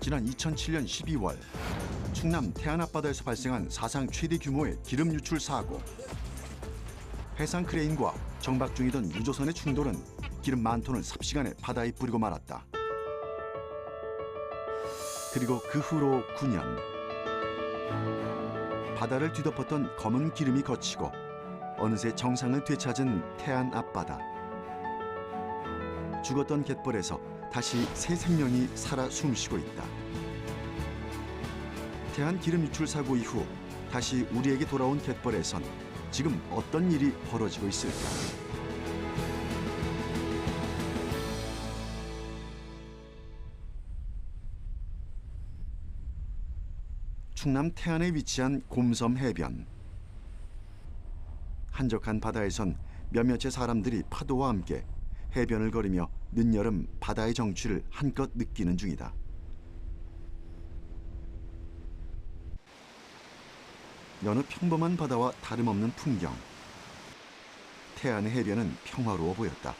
지난 2007년 12월 충남 태안 앞바다에서 발생한 사상 최대 규모의 기름 유출 사고. 해상 크레인과 정박 중이던 유조선의 충돌은 기름 만 톤을 삽시간에 바다에 뿌리고 말았다. 그리고 그 후로 9년. 바다를 뒤덮었던 검은 기름이 걷히고 어느새 정상을 되찾은 태안 앞바다. 죽었던 갯벌에서 다시 새 생명이 살아 숨쉬고 있다. 태안 기름 유출 사고 이후 다시 우리에게 돌아온 갯벌에선 지금 어떤 일이 벌어지고 있을까? 충남 태안에 위치한 곰섬 해변. 한적한 바다에선 몇몇의 사람들이 파도와 함께 해변을 걸으며 늦여름 바다의 정취를 한껏 느끼는 중이다. 여느 평범한 바다와 다름없는 풍경. 태안의 해변은 평화로워 보였다.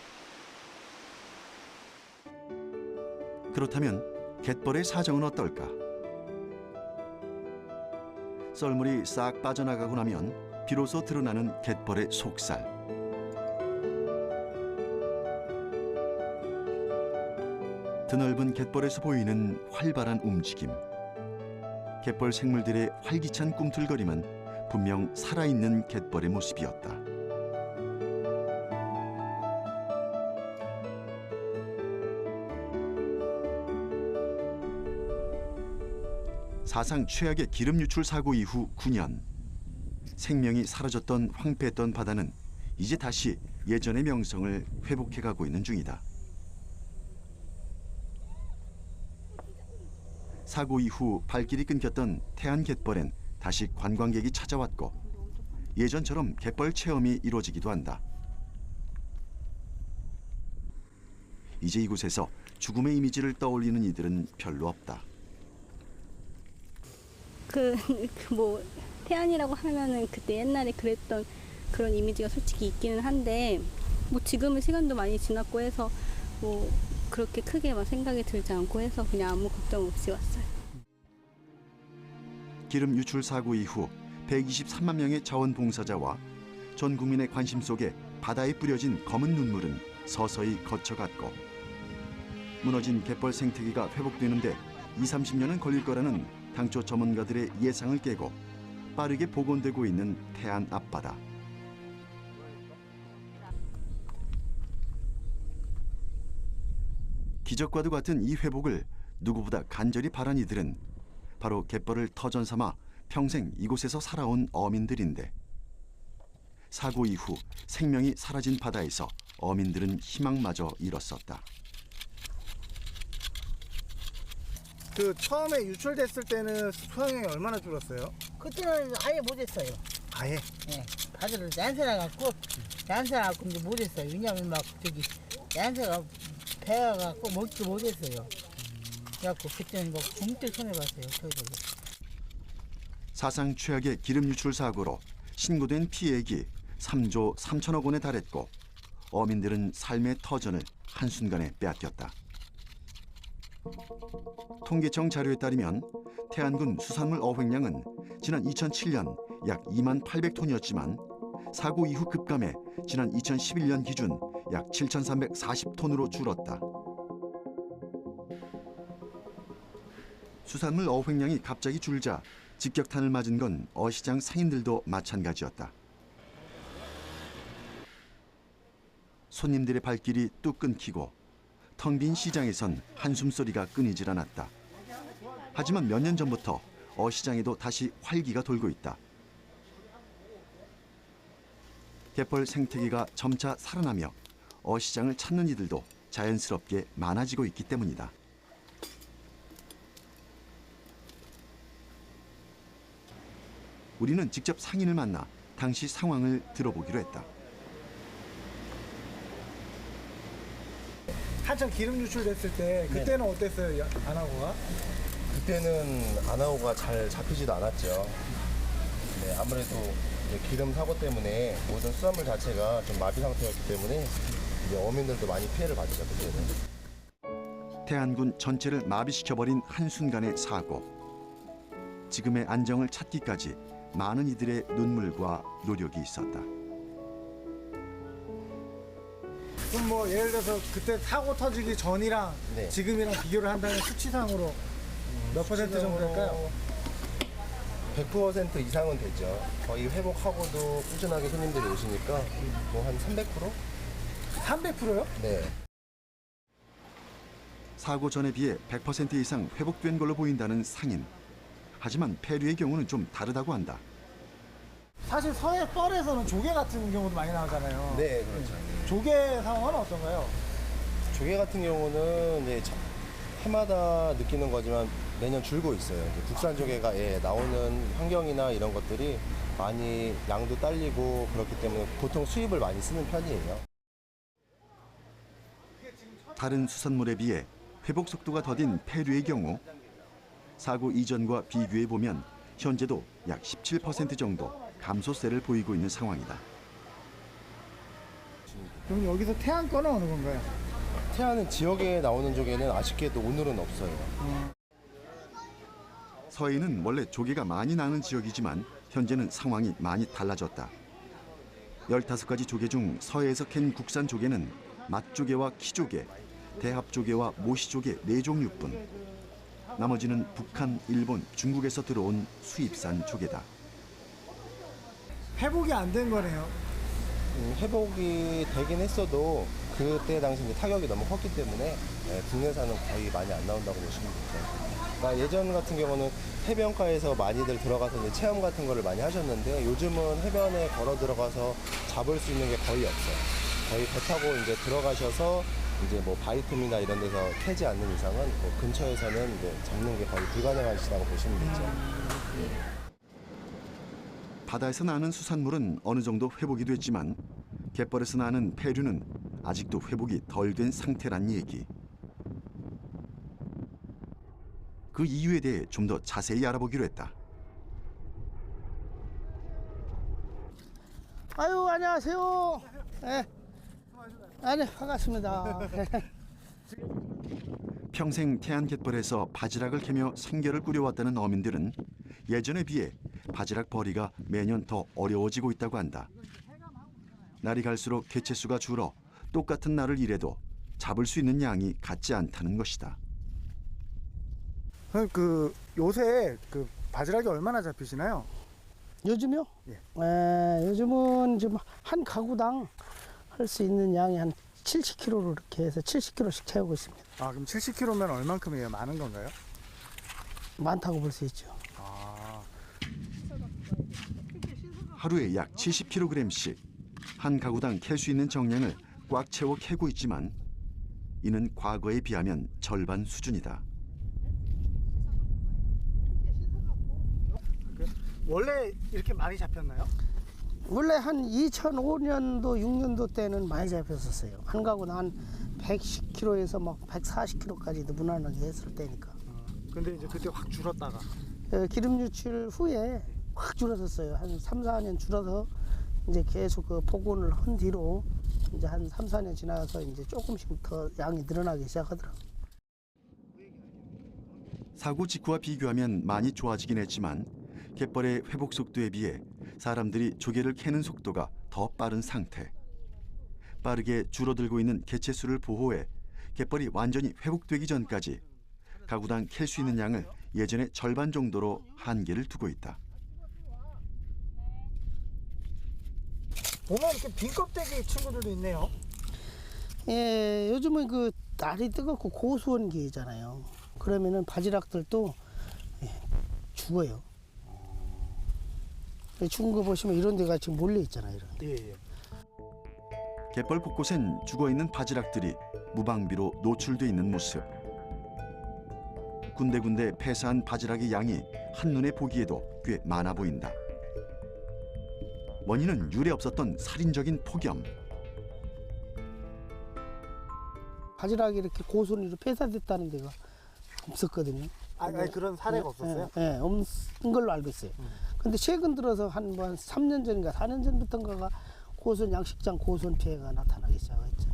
그렇다면 갯벌의 사정은 어떨까? 썰물이 싹 빠져나가고 나면 비로소 드러나는 갯벌의 속살. 드넓은 갯벌에서 보이는 활발한 움직임. 갯벌 생물들의 활기찬 꿈틀거림은 분명 살아있는 갯벌의 모습이었다. 사상 최악의 기름 유출 사고 이후 9년. 생명이 사라졌던 황폐했던 바다는 이제 다시 예전의 명성을 회복해가고 있는 중이다. 사고 이후 발길이 끊겼던 태안 갯벌엔 다시 관광객이 찾아왔고 예전처럼 갯벌 체험이 이루어지기도 한다. 이제 이곳에서 죽음의 이미지를 떠올리는 이들은 별로 없다. 뭐 태안이라고 하면은 그때 옛날에 그랬던 그런 이미지가 솔직히 있기는 한데 뭐 지금은 시간도 많이 지났고 해서 뭐 그렇게 크게 막 생각이 들지 않고 해서 그냥 아무 걱정 없이 왔어요. 기름 유출 사고 이후 123만 명의 자원봉사자와 전 국민의 관심 속에 바다에 뿌려진 검은 눈물은 서서히 거쳐갔고 무너진 갯벌 생태계가 회복되는데 20-30년은 걸릴 거라는 당초 전문가들의 예상을 깨고 빠르게 복원되고 있는 태안 앞바다. 기적과도 같은 이 회복을 누구보다 간절히 바란 이들은 바로 갯벌을 터전 삼아 평생 이곳에서 살아온 어민들인데 사고 이후 생명이 사라진 바다에서 어민들은 희망마저 잃었었다. 그 처음에 유출됐을 때는 수확량이 얼마나 줄었어요? 그때는 아예 못했어요. 아예? 예. 바다를 얀세나갖고 이제 못했어요. 왜냐면 막 저기 얀세가 배가갖고 먹지 못했어요. 그래갖고 그때는 막 붕뜨 손해봤어요. 저희들. 사상 최악의 기름 유출 사고로 신고된 피해액이 3조 3천억 원에 달했고 어민들은 삶의 터전을 한순간에 빼앗겼다. 통계청 자료에 따르면 태안군 수산물 어획량은 지난 2007년 약 2만 800톤이었지만 사고 이후 급감해 지난 2011년 기준 약 7,340톤으로 줄었다. 수산물 어획량이 갑자기 줄자 직격탄을 맞은 건 어시장 상인들도 마찬가지였다. 손님들의 발길이 뚝 끊기고 텅 빈 시장에선 한숨소리가 끊이질 않았다. 하지만 몇 년 전부터 어시장에도 다시 활기가 돌고 있다. 갯벌 생태계가 점차 살아나며 어시장을 찾는 이들도 자연스럽게 많아지고 있기 때문이다. 우리는 직접 상인을 만나 당시 상황을 들어보기로 했다. 한참 기름 유출됐을 때 그때는 어땠어요, 안하고가? 그때는 안하고가 잘 잡히지도 않았죠. 네, 아무래도 이제 기름 사고 때문에 모든 수산물 자체가 좀 마비 상태였기 때문에 이제 어민들도 많이 피해를 봤죠, 그때는. 태안군 전체를 마비시켜버린 한순간의 사고. 지금의 안정을 찾기까지 많은 이들의 눈물과 노력이 있었다. 그럼 뭐 예를 들어서 그때 사고 터지기 전이랑 네. 지금이랑 비교를 한다면 수치상으로 몇 퍼센트 정도 될까요? 100% 이상은 되죠. 거의 회복하고도 꾸준하게 손님들이 오시니까 뭐 한 300%? 300%요? 네. 사고 전에 비해 100% 이상 회복된 걸로 보인다는 상인. 하지만 폐류의 경우는 좀 다르다고 한다. 사실 서해 뻘에서는 조개 같은 경우도 많이 나오잖아요. 네, 그렇죠. 조개 상황은 어떤가요? 조개 같은 경우는 이제 해마다 느끼는 거지만 매년 줄고 있어요. 이제 국산 조개가 나오는 환경이나 이런 것들이 많이 양도 딸리고 그렇기 때문에 보통 수입을 많이 쓰는 편이에요. 다른 수산물에 비해 회복 속도가 더딘 폐류의 경우 사고 이전과 비교해 보면 현재도 약 17% 정도 감소세를 보이고 있는 상황이다. 그럼 여기서 태안 거는 어느 건가요? 태안은 지역에 나오는 조개는 아쉽게도 오늘은 없어요. 서해는 원래 조개가 많이 나는 지역이지만 현재는 상황이 많이 달라졌다. 15가지 조개 중 서해에서 캔 국산 조개는 맛조개와 키조개, 대합조개와 모시조개 4종류뿐. 나머지는 북한, 일본, 중국에서 들어온 수입산 조개다. 회복이 안 된 거네요. 회복이 되긴 했어도 그때 당시 이제 타격이 너무 컸기 때문에 국내산은 거의 많이 안 나온다고 보시면 되죠. 그러니까 예전 같은 경우는 해변가에서 많이들 들어가서 이제 체험 같은 거를 많이 하셨는데 요즘은 해변에 걸어 들어가서 잡을 수 있는 게 거의 없어요. 거의 배 타고 이제 들어가셔서 이제 뭐 바이텀이나 이런 데서 캐지 않는 이상은 뭐 근처에서는 이제 잡는 게 거의 불가능하시다고 보시면 되죠. 바다에서 나는 수산물은 어느 정도 회복이 됐지만 갯벌에서 나는 폐류는 아직도 회복이 덜 된 상태란 얘기. 그 이유에 대해 좀 더 자세히 알아보기로 했다. 아유, 안녕하세요. 네. 네, 반갑습니다. 평생 태안 갯벌에서 바지락을 캐며 생계를 꾸려왔다는 어민들은 예전에 비해 바지락 벌이가 매년 더 어려워지고 있다고 한다. 날이 갈수록 개체수가 줄어 똑같은 날을 일해도 잡을 수 있는 양이 같지 않다는 것이다. 그 요새 그 바지락이 얼마나 잡히시나요? 요즘요? 예. 요즘은 지금 한 가구당 할 수 있는 양이 한 70kg로 이렇게 해서 70kg씩 채우고 있습니다. 아 그럼 70kg면 얼만큼이에요? 많은 건가요? 많다고 볼 수 있죠. 아 하루에 약 70kg씩 한 가구당 캘 수 있는 정량을 꽉 채워 캐고 있지만 이는 과거에 비하면 절반 수준이다. 원래 이렇게 많이 잡혔나요? 원래 한 2005년도, 6년도 때는 많이 잡혔었어요. 한 가구당 한 110kg에서 막 140kg까지도 무난하게 했을 때니까. 근데 이제 그때 확 줄었다가 기름 유출 후에 확 줄어들었어요. 한 3, 4년 줄어서 이제 계속 그 복원을 한 뒤로 이제 한 3, 4년 지나서 이제 조금씩 더 양이 늘어나기 시작하더라고요. 사고 직후와 비교하면 많이 좋아지긴 했지만 갯벌의 회복 속도에 비해 사람들이 조개를 캐는 속도가 더 빠른 상태. 빠르게 줄어들고 있는 개체수를 보호해 갯벌이 완전히 회복되기 전까지 가구당 캘 수 있는 양을 예전의 절반 정도로 한계를 두고 있다. 보면 이렇게 빈 껍데기 친구들도 있네요. 예, 요즘은 그 날이 뜨겁고 고수온기잖아요. 그러면은 바지락들도 죽어요. 죽은 거 보시면 이런 데가 지금 몰려 있잖아요. 이런 데. 예. 갯벌 곳곳엔 죽어있는 바지락들이 무방비로 노출돼 있는 모습. 군데군데 폐사한 바지락의 양이 한눈에 보기에도 꽤 많아 보인다. 원인은 유례 없었던 살인적인 폭염. 바지락이 이렇게 고순위로 폐사됐다는 데가 없었거든요. 아니 그런 사례가 없었어요? 예, 없는 걸로 알고 있어요. 근데 최근 들어서 한 3년 전인가 4년 전부터인가가 고순 양식장 고순 피해가 나타나기 시작했죠.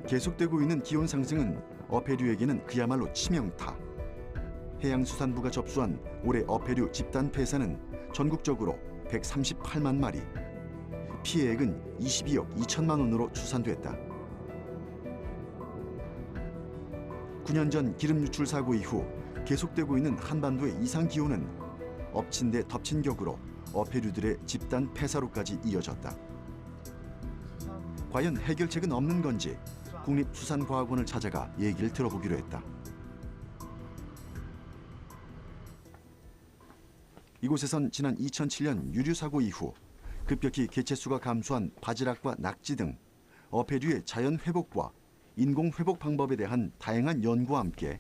계속되고 있는 기온 상승은 어패류에게는 그야말로 치명타. 해양수산부가 접수한 올해 어패류 집단 폐사는 전국적으로 138만 마리. 피해액은 22억 2천만 원으로 추산됐다. 9년 전 기름 유출 사고 이후 계속되고 있는 한반도의 이상 기온은 엎친 데 덮친 격으로 어패류들의 집단 폐사로까지 이어졌다. 과연 해결책은 없는 건지 국립수산과학원을 찾아가 얘기를 들어보기로 했다. 이곳에선 지난 2007년 유류 사고 이후 급격히 개체수가 감소한 바지락과 낙지 등 어패류의 자연 회복과 인공 회복 방법에 대한 다양한 연구와 함께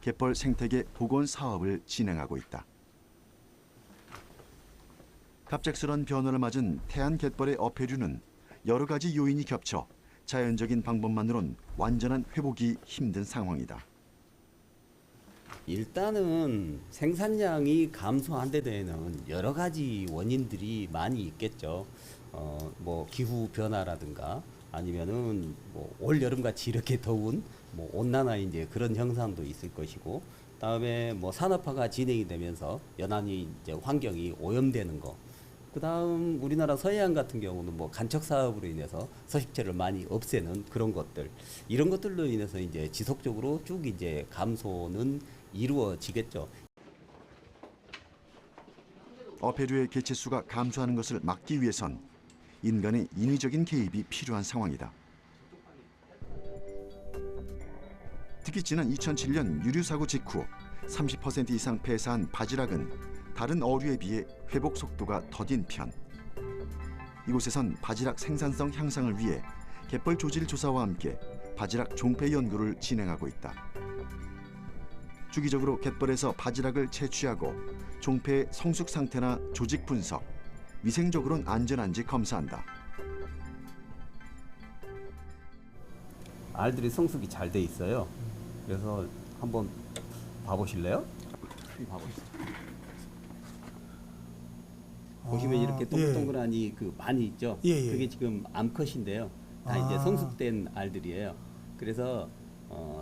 갯벌 생태계 복원 사업을 진행하고 있다. 갑작스런 변화를 맞은 태안 갯벌의 어패류는 여러 가지 요인이 겹쳐 자연적인 방법만으론 완전한 회복이 힘든 상황이다. 일단은 생산량이 감소한 데 대해서는 여러 가지 원인들이 많이 있겠죠. 뭐 기후 변화라든가 아니면은 뭐 올 여름 같이 이렇게 더운 뭐 온난화 이제 그런 현상도 있을 것이고, 그다음에 뭐 산업화가 진행이 되면서 연안이 이제 환경이 오염되는 거. 그다음 우리나라 서해안 같은 경우는 뭐 간척 사업으로 인해서 서식처를 많이 없애는 그런 것들, 이런 것들로 인해서 이제 지속적으로 쭉 이제 감소는 이루어지겠죠. 어패류의 개체수가 감소하는 것을 막기 위해선 인간의 인위적인 개입이 필요한 상황이다. 특히 지난 2007년 유류 사고 직후 30% 이상 폐사한 바지락은 다른 어류에 비해 회복 속도가 더딘 편. 이곳에선 바지락 생산성 향상을 위해 갯벌 조질 조사와 함께 바지락 종폐 연구를 진행하고 있다. 주기적으로 갯벌에서 바지락을 채취하고 종폐의 성숙 상태나 조직 분석, 위생적으로는 안전한지 검사한다. 알들이 성숙이 잘 돼 있어요. 그래서 한번 봐보실래요? 보시면 이렇게 동글동글하니 그 많이 있죠. 그게 지금 암컷인데요. 다 이제 성숙된 알들이에요. 그래서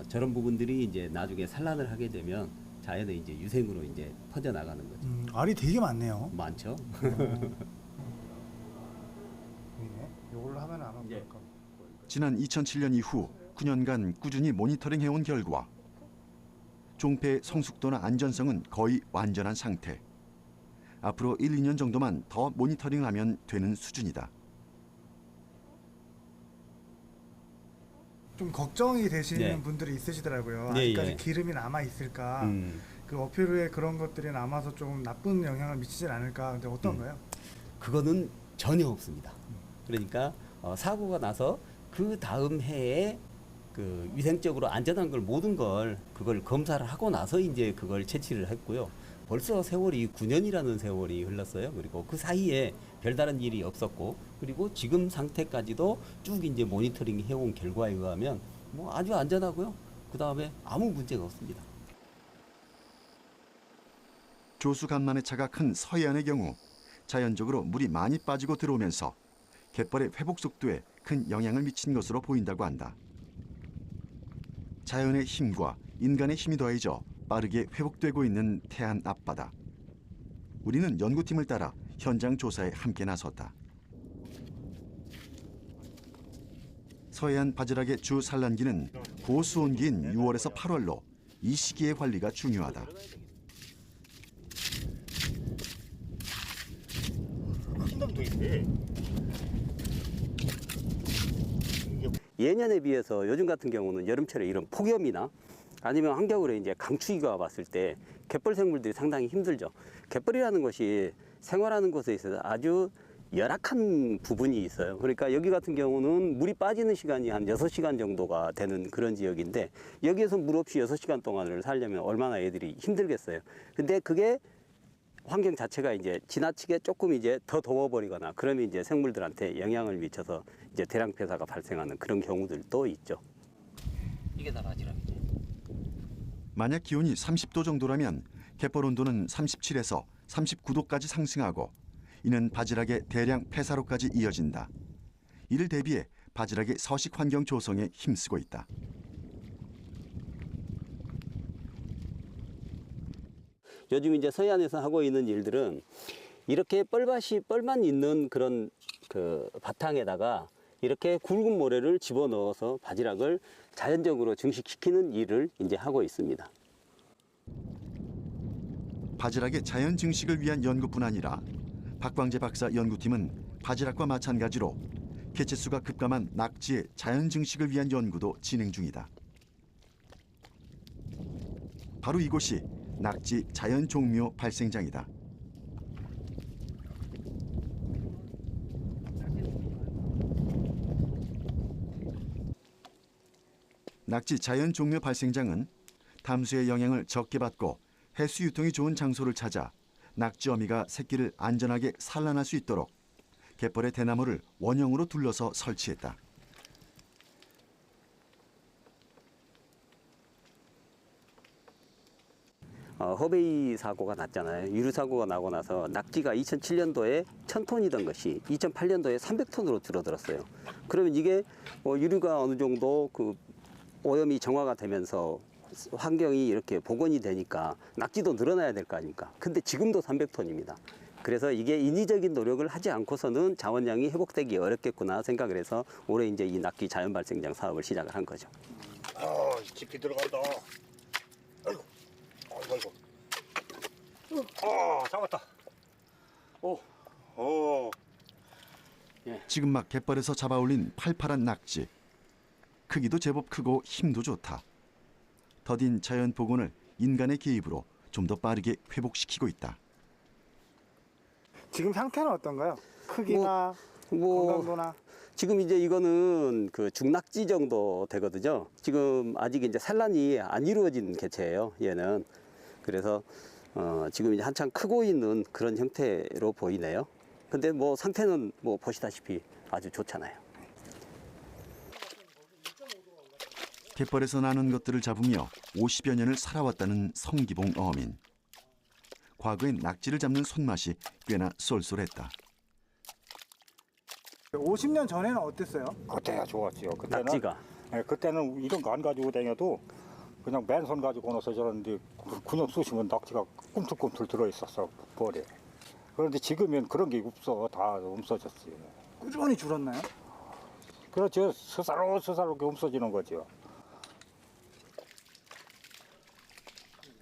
저런 부분들이 이제 나중에 산란을 하게 되면 자연에 이제 유생으로 이제 퍼져 나가는 거죠. 알이 되게 많네요. 많죠. 이걸로 하면 아마 예. 지난 2007년 이후 9년간 꾸준히 모니터링해온 결과 종폐 성숙도나 안전성은 거의 완전한 상태. 앞으로 1, 2년 정도만 더 모니터링을 하면 되는 수준이다. 좀 걱정이 되시는 네. 분들이 있으시더라고요. 네, 아직까지 예. 기름이 남아 있을까? 그 어패류에 그런 것들이 남아서 좀 나쁜 영향을 미치진 않을까? 근데 어떤가요? 그거는 전혀 없습니다. 그러니까 사고가 나서 그 다음 해에 그 위생적으로 안전한 걸 모든 걸 그걸 검사를 하고 나서 이제 그걸 채취를 했고요. 벌써 세월이 9년이라는 세월이 흘렀어요. 그리고 그 사이에 별다른 일이 없었고, 그리고 지금 상태까지도 쭉 이제 모니터링 해온 결과에 의하면 뭐 아주 안전하고요. 그 다음에 아무 문제가 없습니다. 조수 간만의 차가 큰 서해안의 경우 자연적으로 물이 많이 빠지고 들어오면서 갯벌의 회복 속도에 큰 영향을 미친 것으로 보인다고 한다. 자연의 힘과 인간의 힘이 더해져 빠르게 회복되고 있는 태안 앞바다. 우리는 연구팀을 따라 현장 조사에 함께 나섰다. 서해안 바지락의 주 산란기는 고수온기인 6월에서 8월로 이 시기의 관리가 중요하다. 예년에 비해서 요즘 같은 경우는 여름철에 이런 폭염이나 아니면 한겨울에 이제 강추위가 왔을 때 갯벌 생물들이 상당히 힘들죠. 갯벌이라는 것이 생활하는 곳에 있어서 아주 열악한 부분이 있어요. 그러니까 여기 같은 경우는 물이 빠지는 시간이 한 6시간 정도가 되는 그런 지역인데, 여기에서 물 없이 6시간 동안을 살려면 얼마나 애들이 힘들겠어요. 근데 그게 환경 자체가 이제 지나치게 조금 이제 더 더워버리거나 그러면 이제 생물들한테 영향을 미쳐서 이제 대량 폐사가 발생하는 그런 경우들도 있죠. 이게 다 바지락이죠. 만약 기온이 30도 정도라면 갯벌 온도는 37에서 39도까지 상승하고 이는 바지락의 대량 폐사로까지 이어진다. 이를 대비해 바지락의 서식 환경 조성에 힘쓰고 있다. 요즘 이제 서해안에서 하고 있는 일들은 이렇게 뻘만 있는 그런 그 바탕에다가 이렇게 굵은 모래를 집어넣어서 바지락을 자연적으로 증식시키는 일을 이제 하고 있습니다. 바지락의 자연 증식을 위한 연구뿐 아니라 박광재 박사 연구팀은 바지락과 마찬가지로 개체수가 급감한 낙지의 자연 증식을 위한 연구도 진행 중이다. 바로 이곳이 낙지 자연 종묘 발생장이다. 낙지 자연 종묘 발생장은 담수의 영향을 적게 받고 해수 유통이 좋은 장소를 찾아 낙지 어미가 새끼를 안전하게 산란할 수 있도록 갯벌의 대나무를 원형으로 둘러서 설치했다. 허베이 사고가 났잖아요. 유류 사고가 나고 나서 낙지가 2007년도에 1000톤이던 것이 2008년도에 300톤으로 줄어들었어요. 그러면 이게 유류가 어느 정도 그 오염이 정화가 되면서 환경이 이렇게 복원이 되니까 낙지도 늘어나야 될 거 아닙니까? 근데 지금도 300톤입니다. 그래서 이게 인위적인 노력을 하지 않고서는 자원량이 회복되기 어렵겠구나 생각을 해서 올해 이제 이 낙지 자연 발생장 사업을 시작을 한 거죠. 깊이 들어간다. 아이고, 아이고. 잡았다. 지금 막 갯벌에서 잡아올린 팔팔한 낙지. 크기도 제법 크고 힘도 좋다. 더딘 자연 복원을 인간의 개입으로 좀 더 빠르게 회복시키고 있다. 지금 상태는 어떤가요? 크기나 건강도나? 지금 이제 이거는 그 중낙지 정도 되거든요. 지금 아직 이제 산란이 안 이루어진 개체예요. 얘는. 그래서 지금 이제 한창 크고 있는 그런 형태로 보이네요. 근데 뭐 상태는 뭐 보시다시피 아주 좋잖아요. 갯벌에서 나는 것들을 잡으며 50여 년을 살아왔다는 성기봉 어민. 과거엔 낙지를 잡는 손맛이 꽤나 쏠쏠했다. 50년 전에는 어땠어요? 그때야 좋았지요. 그때는, 낙지가. 그때는 이런 거 안 가지고 다녀도 그냥 맨손 가지고 나서 저런데 그냥 쑤시면 낙지가 꿈틀꿈틀 들어있었어, 벌에. 그런데 지금은 그런 게 없어. 다 없어졌지. 꾸준히 줄었나요? 그렇죠. 스사롭게 없어지는 거죠.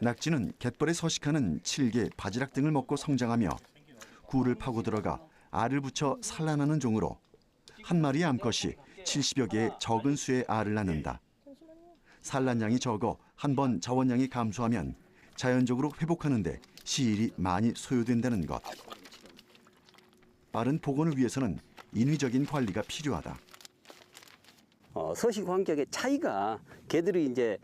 낙지는 갯벌에 서식하는 칠개, 바지락 등을 먹고 성장하며 굴을 파고 들어가 알을 붙여 산란하는 종으로 한 마리의 암컷이 70여 개의 적은 수의 알을 낳는다. 산란량이 적어 한 번 자원량이 감소하면 자연적으로 회복하는 데 시일이 많이 소요된다는 것. 빠른 복원을 위해서는 인위적인 관리가 필요하다. 서식 환경의 차이가 개들이 이제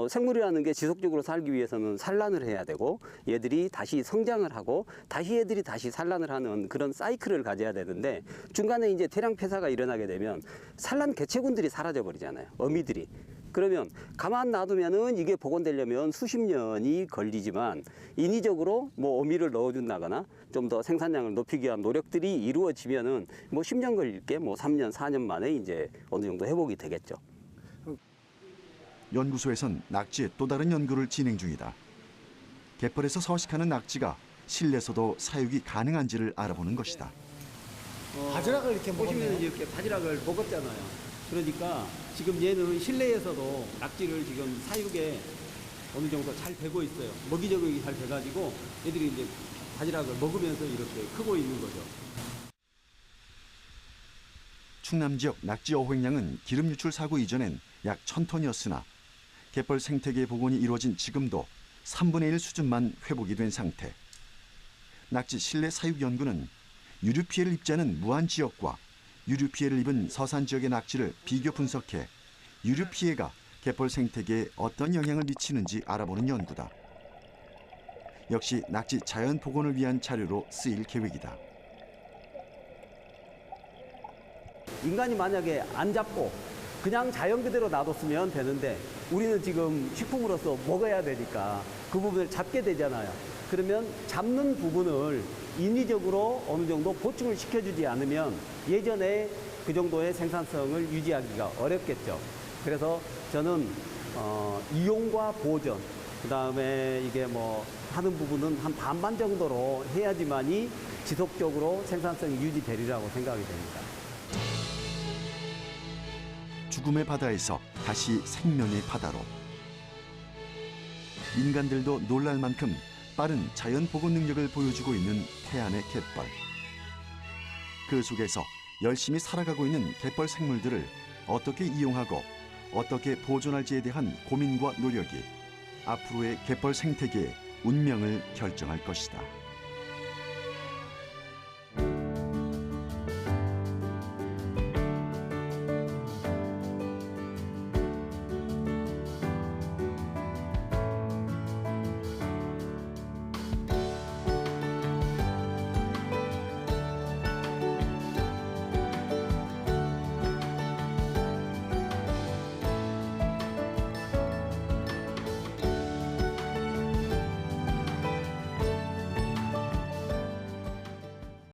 생물이라는 게 지속적으로 살기 위해서는 산란을 해야 되고 얘들이 다시 성장을 하고 다시 얘들이 다시 산란을 하는 그런 사이클을 가져야 되는데 중간에 이제 대량 폐사가 일어나게 되면 산란 개체군들이 사라져 버리잖아요. 어미들이. 그러면 가만 놔두면은 이게 복원되려면 수십 년이 걸리지만 인위적으로 뭐 어미를 넣어준다거나 좀 더 생산량을 높이기 위한 노력들이 이루어지면은 뭐 10년 걸릴 게 뭐 3년, 4년 만에 이제 어느 정도 회복이 되겠죠. 연구소에선 낙지의 또 다른 연구를 진행 중이다. 갯벌에서 서식하는 낙지가 실내에서도 사육이 가능한지를 알아보는 것이다. 바지락을 이렇게 보시면 먹으면 이렇게 바지락을 먹었잖아요. 그러니까 지금 얘는 실내에서도 낙지를 지금 사육에 어느 정도 잘 되고 있어요. 먹이 적응이 잘 돼가지고 얘들이 이제 바지락을 먹으면서 이렇게 크고 있는 거죠. 충남 지역 낙지 어획량은 기름 유출 사고 이전엔 약 1000톤이었으나 갯벌 생태계 복원이 이루어진 지금도 3분의 1 수준만 회복이 된 상태. 낙지 실내 사육 연구는 유류 피해를 입지 않은 무안 지역과 유류 피해를 입은 서산 지역의 낙지를 비교 분석해 유류 피해가 갯벌 생태계에 어떤 영향을 미치는지 알아보는 연구다. 역시 낙지 자연 복원을 위한 자료로 쓰일 계획이다. 인간이 만약에 안 잡고 그냥 자연 그대로 놔뒀으면 되는데 우리는 지금 식품으로서 먹어야 되니까 그 부분을 잡게 되잖아요. 그러면 잡는 부분을 인위적으로 어느 정도 보충을 시켜주지 않으면 예전에 그 정도의 생산성을 유지하기가 어렵겠죠. 그래서 저는 이용과 보존, 그 다음에 이게 뭐 하는 부분은 한 반반 정도로 해야지만이 지속적으로 생산성이 유지되리라고 생각이 됩니다. 죽음의 바다에서 다시 생명의 바다로. 인간들도 놀랄 만큼 빠른 자연 복원 능력을 보여주고 있는 태안의 갯벌. 그 속에서 열심히 살아가고 있는 갯벌 생물들을 어떻게 이용하고 어떻게 보존할지에 대한 고민과 노력이 앞으로의 갯벌 생태계의 운명을 결정할 것이다.